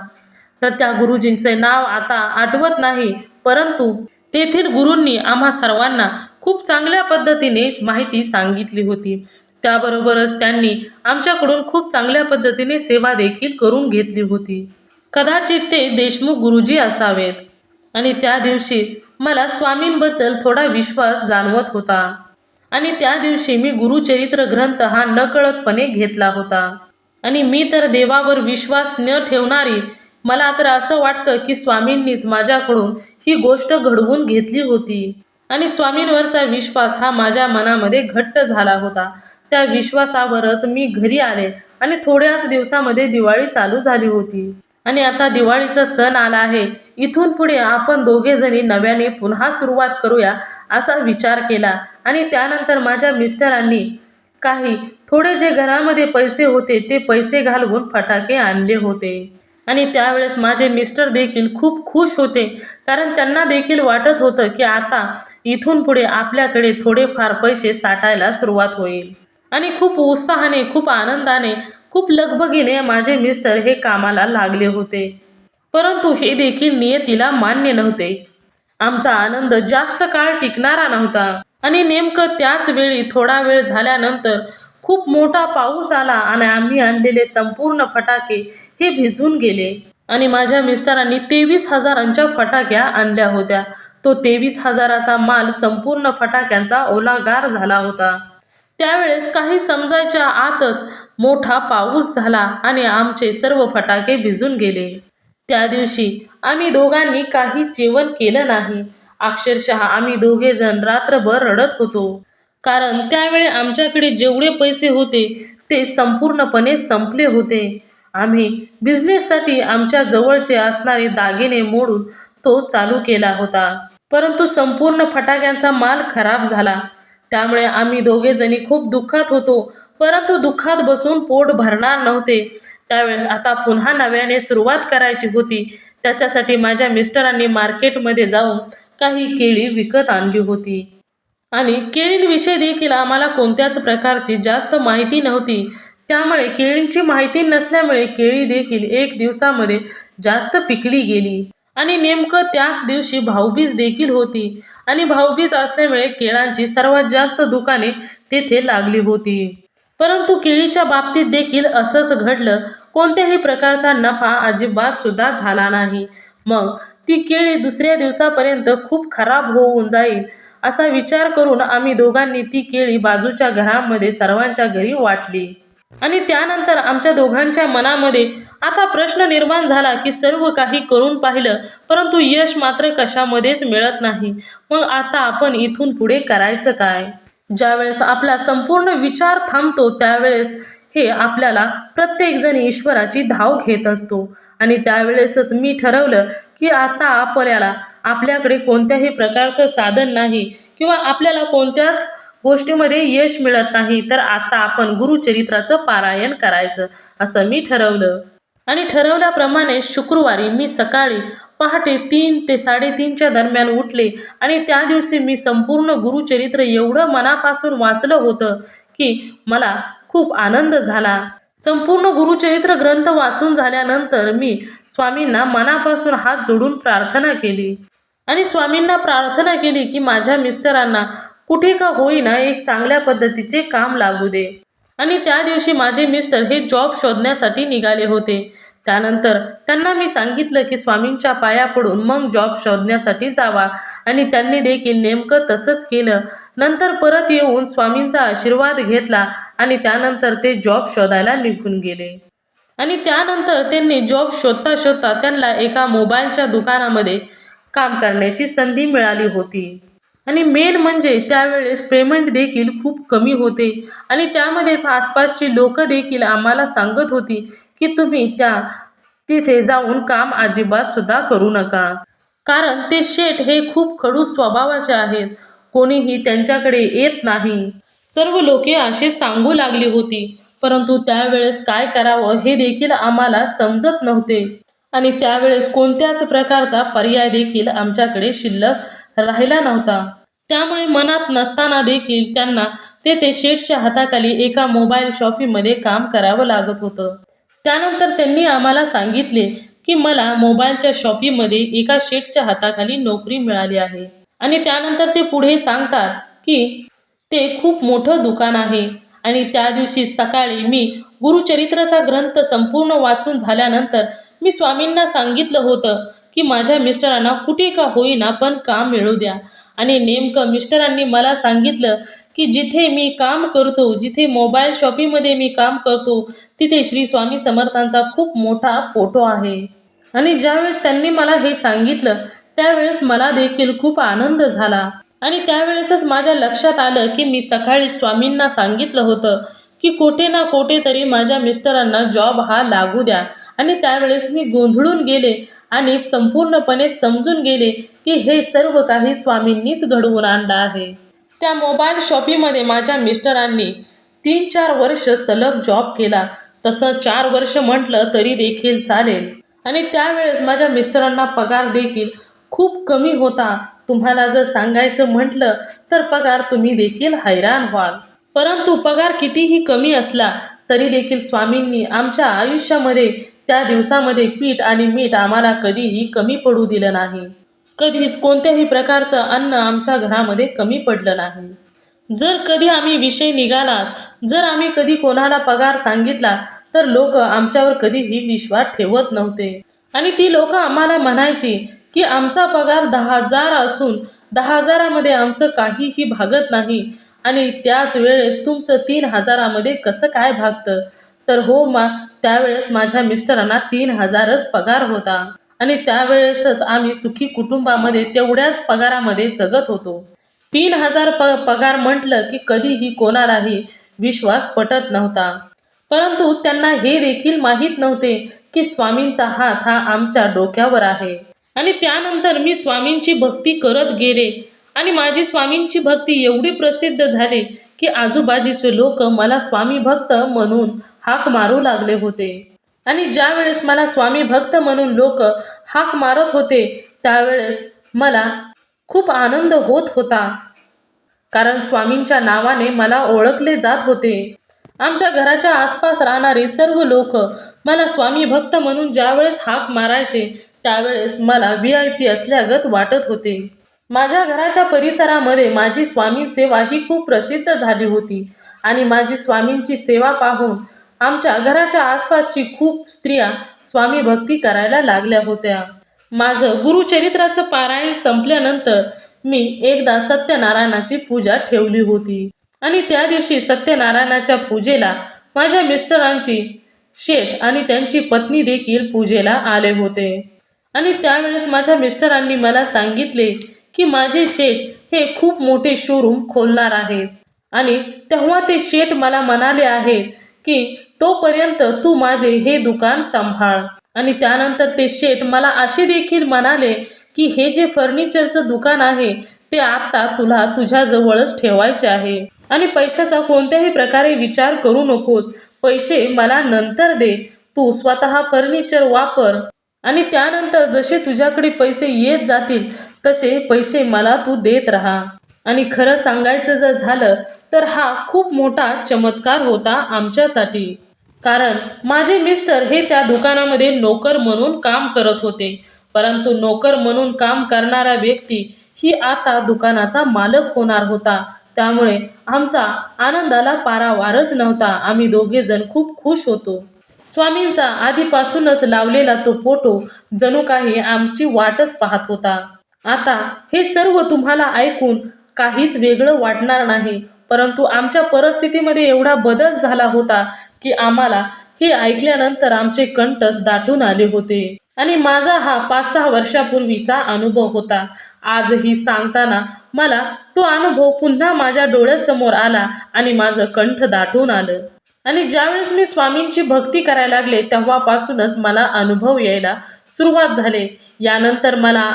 तर त्या गुरुजींचे नाव आता आठवत नाही, परंतु तेथील गुरूंनी आम्हा सर्वांना खूप चांगल्या पद्धतीने माहिती सांगितली होती. त्याबरोबरच त्यांनी आमच्याकडून खूप चांगल्या पद्धतीने सेवा देखील करून घेतली होती. कदाचित ते देशमुख गुरुजी असावेत. आणि त्या दिवशी मला स्वामींबद्दल थोडा विश्वास जाणवत होता. आणि त्या दिवशी मी गुरुचरित्र ग्रंथ हा नकळतपणे घेतला होता. आणि मी तर देवावर विश्वास न ठेवणारी, मला तर असं वाटतं की स्वामींनीच माझ्याकडून ही गोष्ट घडवून घेतली होती. आणि स्वामींवरचा विश्वास हा माझ्या मनामध्ये घट्ट झाला होता. त्या विश्वासावरच मी घरी आले आणि थोड्याच दिवसामध्ये दिवाळी चालू झाली होती. आणि आता दिवाळीचा सण आला आहे. इथून पुढे आपण दोघे जणी नव्याने पुन्हा सुरुवात करूया असा विचार केला. आणि त्यानंतर माझ्या मिस्टरांनी काही थोडे जे घरामध्ये पैसे होते ते पैसे घालवून फटाके आणले होते. आणि त्यावेळेस माझे मिस्टर देखील खूप खुश होते, कारण त्यांना देखील वाटत होतं की आता इथून पुढे आपल्याकडे थोडेफार पैसे साठायला सुरुवात होईल. आणि खूप उत्साहाने, खूप आनंदाने, खूप लगबगीने माझे मिस्टर हे कामाला लागले होते. परंतु हे देखील नियतीला मान्य नव्हते. आमचा आनंद जास्त काळ टिकणारा नव्हता. आणि नेमकं त्याच वेळी थोडा वेळ झाल्यानंतर खूप मोठा पाऊस आला आणि आम्ही आणलेले संपूर्ण फटाके हे भिजून गेले. आणि माझ्या मिस्टरांनी 23,000च्या फटाक्या आणल्या होत्या. तो 23,000चा माल संपूर्ण फटाक्यांचा ओलागार झाला होता. त्यावेळेस काही समजायच्या आतच मोठा पाऊस झाला आणि आमचे सर्व फटाके भिजून गेले. त्या दिवशी आम्ही दोघांनी काही जेवण केलं नाही. अक्षरशः आम्ही दोघे जण रात्रभर रडत होतो, कारण त्यावेळी आमच्याकडे जेवढे पैसे होते ते संपूर्णपणे संपले होते. आम्ही बिझनेससाठी आमच्या जवळचे असणारे दागिने मोडून तो चालू केला होता, परंतु संपूर्ण फटाक्यांचा माल खराब झाला. त्यामुळे आम्ही दोघे जणी खूप दुःखात होतो, परंतु दुःखात बसून पोट भरणार नव्हते. त्यावेळेस आता पुन्हा नव्याने सुरुवात करायची होती. त्याच्यासाठी माझ्या मिस्टरांनी मार्केटमध्ये जाऊन काही केळी विकत आणली होती. आणि केळींविषयी देखील आम्हाला कोणत्याच प्रकारची जास्त माहिती नव्हती. त्यामुळे केळींची माहिती नसल्यामुळे केळी देखील एक दिवसामध्ये जास्त पिकली गेली. आणि नेमकं त्याच दिवशी भाऊबीज देखील होती. आणि भाऊबीज असल्यामुळे केळांची सर्वात जास्त दुकाने तेथे लागली होती. परंतु केळीच्या बाबतीत देखील असंच घडलं. कोणत्याही प्रकारचा नफा अजिबात सुद्धा झाला नाही. मग ती केळी दुसऱ्या दिवसापर्यंत खूप खराब होऊन जाईल असा विचार करून आम्ही दोघांनी ती केळी बाजूच्या घरामध्ये सर्वांच्या घरी वाटली. आणि त्यानंतर आमच्या दोघांच्या मनामध्ये आता प्रश्न निर्माण झाला की सर्व काही करून पाहिलं, परंतु यश मात्र कशामध्येच मिळत नाही. मग आता आपण इथून पुढे करायचं काय? ज्यावेळेस आपला संपूर्ण विचार थांबतो त्यावेळेस हे आपल्याला प्रत्येकजण ईश्वराची धाव घेत असतो. आणि त्यावेळेसच मी ठरवलं की आता आपल्याकडे कोणत्याही प्रकारचं साधन नाही किंवा आपल्याला कोणत्याच गोष्टीमध्ये यश मिळत नाही, तर आता आपण गुरुचरित्राचं पारायण करायचं असं मी ठरवलं. आणि ठरवल्याप्रमाणे शुक्रवारी मी सकाळी पहाटे 3 ते 3:30च्या दरम्यान उठले. आणि त्या दिवशी मी संपूर्ण गुरुचरित्र एवढं मनापासून वाचलं होतं की मला खूप आनंद झाला. संपूर्ण गुरुचरित्र ग्रंथ वाचून झाल्यानंतर मी स्वामींना मनापासून हात जोडून प्रार्थना केली. आणि स्वामींना प्रार्थना केली की माझ्या मिस्टरांना कुठे का होईना एक चांगल्या पद्धतीचे काम लागू दे. आणि त्या दिवशी माझे मिस्टर हे जॉब शोधण्यासाठी निघाले होते. त्यानंतर त्यांना मी सांगितलं की स्वामींच्या पाया पडून मग जॉब शोधण्यासाठी जावा. आणि त्यांनी देखील नेमकं तसंच केलं. नंतर परत येऊन स्वामींचा आशीर्वाद घेतला आणि त्यानंतर ते जॉब शोधायला निघून गेले. आणि त्यानंतर त्यांनी जॉब शोधता शोधता त्यांना एका मोबाईलच्या दुकानामध्ये काम करण्याची संधी मिळाली होती. आणि मेन म्हणजे त्यावेळेस पेमेंट देखील खूप कमी होते. आणि त्यामध्येच आसपासची लोक देखील आम्हाला सांगत होती की तुम्ही तिथे जाऊन काम अजिबात सुद्धा करू नका, कारण ते शेठ हे खूप खडूस स्वभावाचे आहेत, कोणीही त्यांच्याकडे येत नाही. सर्व लोके असे सांगू लागली होती. परंतु त्यावेळेस काय करावं हे देखील आम्हाला समजत नव्हते. आणि त्यावेळेस कोणत्याच प्रकारचा पर्याय देखील आमच्याकडे शिल्लक राहिला नव्हता. त्यामुळे मनात नसताना देखील त्यांना ते शेठच्या हाताखाली एका मोबाईल शॉपीमध्ये काम करावं लागत होतं. त्यानंतर त्यांनी आम्हाला सांगितले की मला मोबाईलच्या शॉपीमध्ये एका शेठच्या हाताखाली नोकरी मिळाली आहे. आणि त्यानंतर ते पुढे सांगतात की ते खूप मोठं दुकान आहे. आणि त्या दिवशी सकाळी मी गुरुचरित्राचा ग्रंथ संपूर्ण वाचून झाल्यानंतर मी स्वामींना सांगितलं होतं की माझ्या मिस्टरांना कुठे का होईना पण काम मिळू द्या. आणि नेमकं मिस्टरांनी मला सांगितलं की जिथे मी काम करतो, जिथे मोबाईल शॉपीमध्ये मी काम करतो, तिथे श्री स्वामी समर्थांचा खूप मोठा फोटो आहे. आणि ज्यावेळेस त्यांनी मला हे सांगितलं त्यावेळेस मला देखील खूप आनंद झाला. आणि त्यावेळेसच माझ्या लक्षात आलं की मी सकाळी स्वामींना सांगितलं होतं की कोठे ना कोठे तरी माझ्या मिस्टरांना जॉब हा लागू द्या. आणि त्यावेळेस मी गोंधळून गेले आणि संपूर्णपणे समजून गेले की हे सर्व काही स्वामींनीच घडवून आणलं आहे. त्या मोबाईल शॉपीमध्ये माझ्या मिस्टरांनी 3-4 वर्ष सलग जॉब केला. तसं 4 वर्ष म्हटलं तरी देखील चालेल. आणि त्यावेळेस माझ्या मिस्टरांना पगार देखील खूप कमी होता. तुम्हाला जर सांगायचं म्हटलं तर पगार तुम्ही देखील हैराण व्हाल. परंतु पगार कितीही कमी असला तरी देखील स्वामींनी आमच्या आयुष्यामध्ये त्या दिवसामध्ये पीठ आणि मीठ आम्हाला कधीही कमी पडू दिलं नाही. कधीच कोणत्याही प्रकारचं अन्न आमच्या घरामध्ये कमी पडलं नाही. जर कधी आम्ही विषय निघाला, जर आम्ही कधी कोणाला पगार सांगितला तर लोक आमच्यावर कधीही विश्वास ठेवत नव्हते. आणि ती लोक आम्हाला म्हणायची की आमचा पगार 10,000 असून 10,000मध्ये आमचं काहीही भागत नाही आणि त्याच वेळेस तुमचं 3,000मध्ये कसं काय भागतं. तर हो त्यावेळेस माझ्या मिस्टरांना 3,000च पगार होता. आणि त्यावेळेसच आम्ही सुखी कुटुंबामध्ये तेवढ्याच पगारामध्ये जगत होतो. 3,000 पगार म्हटलं की कधीही कोणालाही विश्वास पटत नव्हता. परंतु त्यांना हे देखील माहीत नव्हते की स्वामींचा हात हा आमच्या डोक्यावर आहे. आणि त्यानंतर मी स्वामींची भक्ती करत गेले आणि माझी स्वामींची भक्ती एवढी प्रसिद्ध झाली की आजूबाजूचे लोक मला स्वामी भक्त म्हणून हाक मारू लागले होते. आणि ज्या वेळेस मला स्वामी भक्त म्हणून लोक हाक मारत होते त्यावेळेस मला खूप आनंद होत होता. कारण स्वामींच्या नावाने मला ओळखले जात होते. आमच्या घराच्या आसपास राहणारे सर्व लोक मला स्वामी भक्त म्हणून ज्यावेळेस हाक मारायचे त्यावेळेस मला VIP असल्यागत वाटत होते. माझ्या घराच्या परिसरामध्ये माझी स्वामी सेवा ही खूप प्रसिद्ध झाली होती. आणि माझी स्वामींची सेवा पाहून आमच्या घराच्या आसपासची खूप स्त्रिया स्वामी भक्ती करायला लागल्या होत्या. माझं गुरुचरित्राचं पारायण संपल्यानंतर मी एकदा सत्यनारायणाची पूजा ठेवली होती. आणि त्या दिवशी सत्यनारायणाच्या पूजेला माझ्या मिस्टरांची शेठ आणि त्यांची पत्नी देखील पूजेला आले होते. आणि त्यावेळेस माझ्या मिस्टरांनी मला सांगितले की माझे शेठ हे खूप मोठे शोरूम खोलणार आहेत. आणि तेव्हा ते शेठ मला म्हणाले आहेत की तोपर्यंत तू माझे हे दुकान सांभाळ. आणि त्यानंतर ते शेठ मला असे देखील म्हणाले की हे जे फर्निचरचं दुकान आहे ते आता तुला तुझ्याजवळच ठेवायचे आहे. आणि पैशाचा कोणत्याही प्रकारे विचार करू नकोस. पैसे मला नंतर दे. तू स्वतः फर्निचर वापर आणि त्यानंतर जसे तुझ्याकडे पैसे येत जातील तसे पैसे मला तू देत राहा. आणि खरं सांगायचं जर झालं तर हा खूप मोठा चमत्कार होता आमच्यासाठी. कारण माझे मिस्टर हे त्या दुकानामध्ये नोकर म्हणून काम करत होते. परंतु नोकर म्हणून काम करणारा व्यक्ती ही आता दुकानाचा मालक होणार होता. त्यामुळे आमचा आनंदाला पारावारच नव्हता. आम्ही दोघेजण खूप खुश होतो. स्वामींचा आधीपासूनच लावलेला तो फोटो जणू काही आमची वाटच पाहत होता. आता हे सर्व तुम्हाला ऐकून काहीच वेगळं वाटणार नाही. परंतु आमच्या परिस्थितीमध्ये एवढा बदल झाला होता की आम्हाला हे ऐकल्यानंतर आमचे कंठच दाटून आले होते. आणि माझा हा 5-6 वर्षापूर्वीचा अनुभव होता. आजही सांगताना मला तो अनुभव पुन्हा माझ्या डोळ्यासमोर आला आणि माझं कंठ दाटून आलं. आणि ज्यावेळेस मी स्वामींची भक्ती करायला लागले तेव्हापासूनच मला अनुभव यायला सुरुवात झाले. यानंतर मला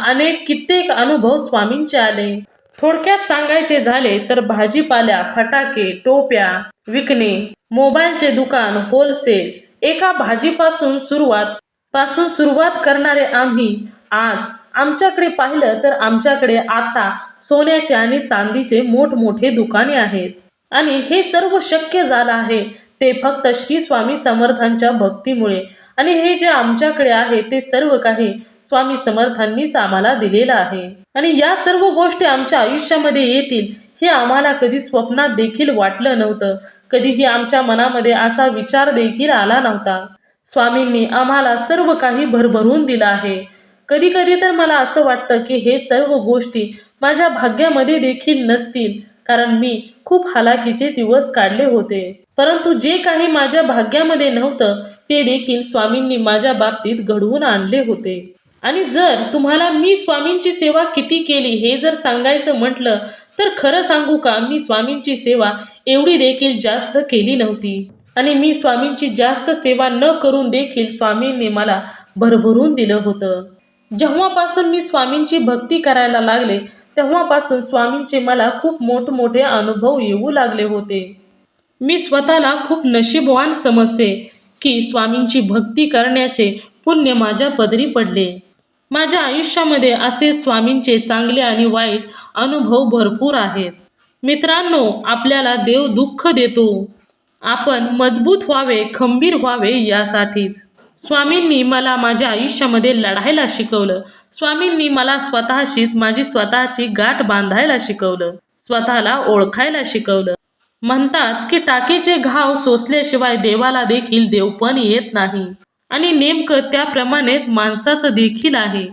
कित्येक अनुभव स्वामींचे आले. थोडक्यात सांगायचे झाले तर भाजीपाल्या, फटाके, टोप्या विकणे, मोबाईलचे दुकान, होलसेल, एका भाजीपासून सुरुवात करणारे आम्ही आज आमच्याकडे पाहिलं तर आमच्याकडे आता सोन्याचे आणि चांदीचे मोठमोठे दुकाने आहेत. आणि हे सर्व शक्य झालं आहे ते फक्त श्री स्वामी समर्थांच्या भक्तीमुळे. आणि हे जे आमच्याकडे आहे ते सर्व काही स्वामी समर्थांनीच आम्हाला दिलेलं आहे. आणि या सर्व गोष्टी आमच्या आयुष्यामध्ये येतील हे आम्हाला कधी स्वप्नात देखील वाटलं नव्हतं. कधीही आमच्या मनामध्ये असा विचार देखील आला नव्हता. स्वामींनी आम्हाला सर्व काही भरभरून दिलं आहे. कधी कधी तर मला असं वाटतं की हे सर्व गोष्टी माझ्या भाग्यामध्ये देखील नसतील, कारण मी खूप हालाकीचे दिवस काढले होते. परंतु जे काही माझ्या भाग्यामध्ये नव्हतं ते देखील स्वामींनी माझ्या बाबतीत घडवून आणले होते. आणि जर तुम्हाला मी स्वामींची सेवा किती केली हे जर सांगायचं म्हटलं तर खरं सांगू का, मी स्वामींची सेवा एवढी देखील जास्त केली नव्हती. आणि मी स्वामींची जास्त सेवा न करून देखील स्वामींनी मला भरभरून दिलं होतं. जेव्हापासून मी स्वामींची भक्ती करायला लागले तेव्हापासून स्वामींचे मला खूप मोठमोठे अनुभव येऊ लागले होते. मी स्वतःला खूप नशीबवान समजते की स्वामींची भक्ती करण्याचे पुण्य माझ्या पदरी पडले. माझ्या आयुष्यामध्ये असे स्वामींचे चांगले आणि वाईट अनुभव भरपूर आहेत. मित्रांनो, आपल्याला देव दुःख देतो, आपण मजबूत व्हावे, खंबीर व्हावे यासाठीच. स्वामींनी मला माझ्या आयुष्यामध्ये लढायला शिकवलं. स्वामींनी मला स्वतःशीच माझी स्वतःची गाठ बांधायला शिकवलं, स्वतःला ओळखायला शिकवलं. म्हणतात की टाकीचे घाव सोसल्याशिवाय देवाला देखील देवपण येत नाही. आणि नेमकं त्याप्रमाणेच माणसाचं देखील आहे.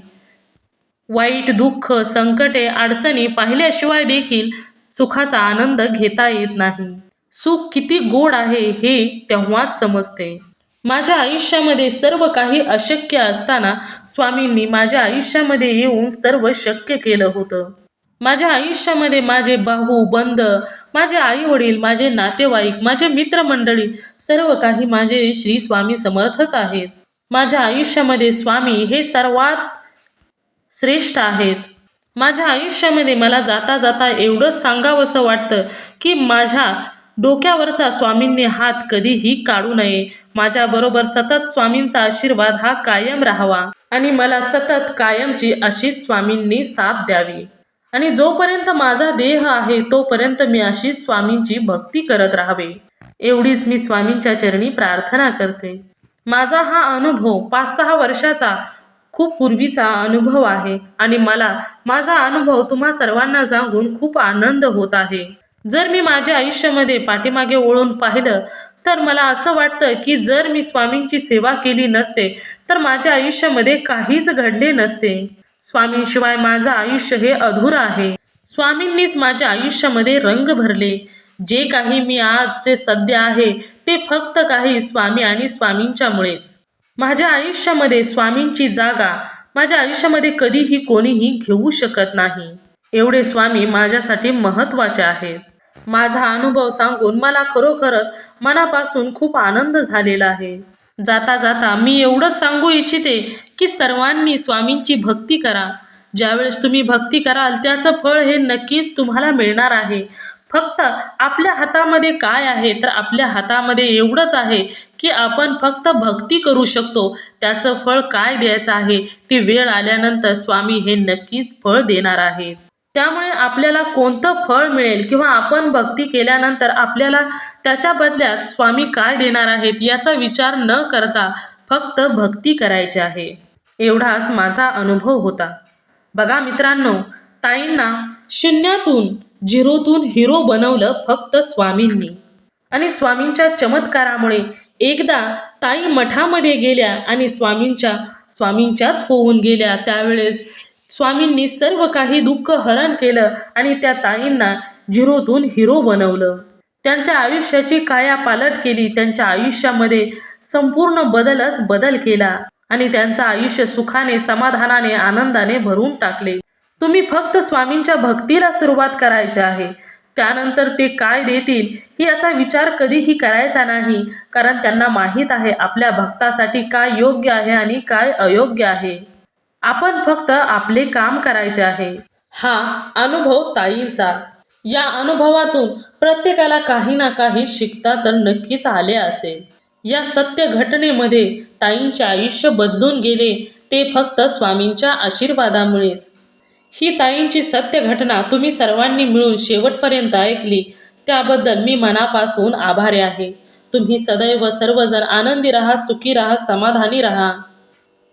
वाईट, दुःख, संकटे, अडचणी पाहिल्याशिवाय देखील सुखाचा आनंद घेता येत नाही. सुख किती गोड आहे हे तेव्हाच समजते. माझ्या आयुष्यामध्ये सर्व काही अशक्य असताना स्वामींनी माझ्या आयुष्यामध्ये येऊन सर्व शक्य केलं होतं. माझ्या आयुष्यामध्ये माझे भाऊ बंध, माझे आई वडील, माझे नातेवाईक, माझे मित्रमंडळी सर्व काही माझे श्री स्वामी समर्थच आहेत. माझ्या आयुष्यामध्ये स्वामी हे सर्वात श्रेष्ठ आहेत. माझ्या आयुष्यामध्ये मला जाता जाता एवढंच सांगावंसं वाटतं की माझ्या डोक्यावरचा स्वामींनी हात कधीही काढू नये. माझ्याबरोबर सतत स्वामींचा आशीर्वाद हा कायम राहावा आणि मला सतत कायमची अशीच स्वामींनी साथ द्यावी. आणि जोपर्यंत माझा देह आहे तोपर्यंत मी अशीच स्वामींची भक्ती करत राहावे, एवढीच मी स्वामींच्या चरणी प्रार्थना करते. माझा हा अनुभव 5-6 वर्षाचा खूप पूर्वीचा अनुभव आहे आणि मला माझा अनुभव तुम्हा सर्वांना सांगून खूप आनंद होत आहे. जर मी माझ्या आयुष्यामध्ये पाठीमागे वळून पाहिलं तर मला असं वाटतं की जर मी स्वामींची सेवा केली नसते तर माझ्या आयुष्यामध्ये काहीच घडले नसते. स्वामींशिवाय माझं आयुष्य हे अधुरं आहे. स्वामींनीच माझ्या आयुष्यामध्ये रंग भरले. जे काही मी आज सध्या आहे ते फक्त काही स्वामी आणि स्वामींच्यामुळेच. माझ्या आयुष्यामध्ये स्वामींची जागा माझ्या आयुष्यामध्ये कधीही कोणीही घेऊ शकत नाही. एवढे स्वामी माझ्यासाठी महत्त्वाचे आहेत. माझा अनुभव सांगून मला खरोखरच मनापासून खूप आनंद झालेला आहे. जाता जाता मी एवढंच सांगू इच्छिते की सर्वांनी स्वामींची भक्ती करा. ज्यावेळेस तुम्ही भक्ती कराल त्याचं फळ हे नक्कीच तुम्हाला मिळणार आहे. फक्त आपल्या हातामध्ये काय आहे तर आपल्या हातामध्ये एवढंच आहे की आपण फक्त भक्ती करू शकतो. त्याचं फळ काय द्यायचं आहे ती वेळ आल्यानंतर स्वामी हे नक्कीच फळ देणार आहेत. त्यामुळे आपल्याला कोणतं फळ मिळेल किंवा आपण भक्ती केल्यानंतर आपल्याला त्याच्या बदल्यात स्वामी काय देणार आहेत याचा विचार न करता फक्त भक्ती करायची आहे. एवढाच माझा अनुभव होता. बघा मित्रांनो, ताईंना शून्यातून, झिरोतून हिरो बनवलं फक्त स्वामींनी. आणि स्वामींच्या चमत्कारामुळे एकदा ताई मठामध्ये गेल्या आणि स्वामींच्याच होऊन गेल्या. त्यावेळेस स्वामींनी सर्व काही दुःख हरण केलं आणि त्या ताईंना झिरोतून हिरो बनवलं. त्यांच्या आयुष्याची कायापालट केली. त्यांच्या आयुष्यामध्ये संपूर्ण बदल केला आणि त्यांचं आयुष्य सुखाने, समाधानाने, आनंदाने भरून टाकले. तुम्ही फक्त स्वामींच्या भक्तीला सुरुवात करायची आहे. त्यानंतर ते काय देतील याचा विचार कधीही करायचा नाही, कारण त्यांना माहीत आहे आपल्या भक्तासाठी काय योग्य आहे आणि काय अयोग्य आहे. आपण फक्त आपले काम करायचे आहे. हा अनुभव ताईंचा. या अनुभवातून प्रत्येकाला काही ना काही शिकता तर नक्कीच आले असेल. या सत्य घटनेमध्ये ताईंचे आयुष्य बदलून गेले ते फक्त स्वामींच्या आशीर्वादामुळेच. ही ताईंची सत्य घटना तुम्ही सर्वांनी मिळून शेवटपर्यंत ऐकली त्याबद्दल मी मनापासून आभारी आहे. तुम्ही सदैव सर्वजण आनंदी राहा, सुखी राहा, समाधानी राहा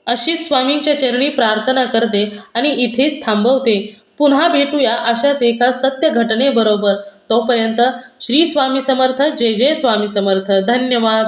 अशीच स्वामींच्या चरणी प्रार्थना करते आणि इथेच थांबवते. पुन्हा भेटूया अशाच एका सत्य घटनेबरोबर. तोपर्यंत श्री स्वामी समर्थ. जय जय स्वामी समर्थ. धन्यवाद.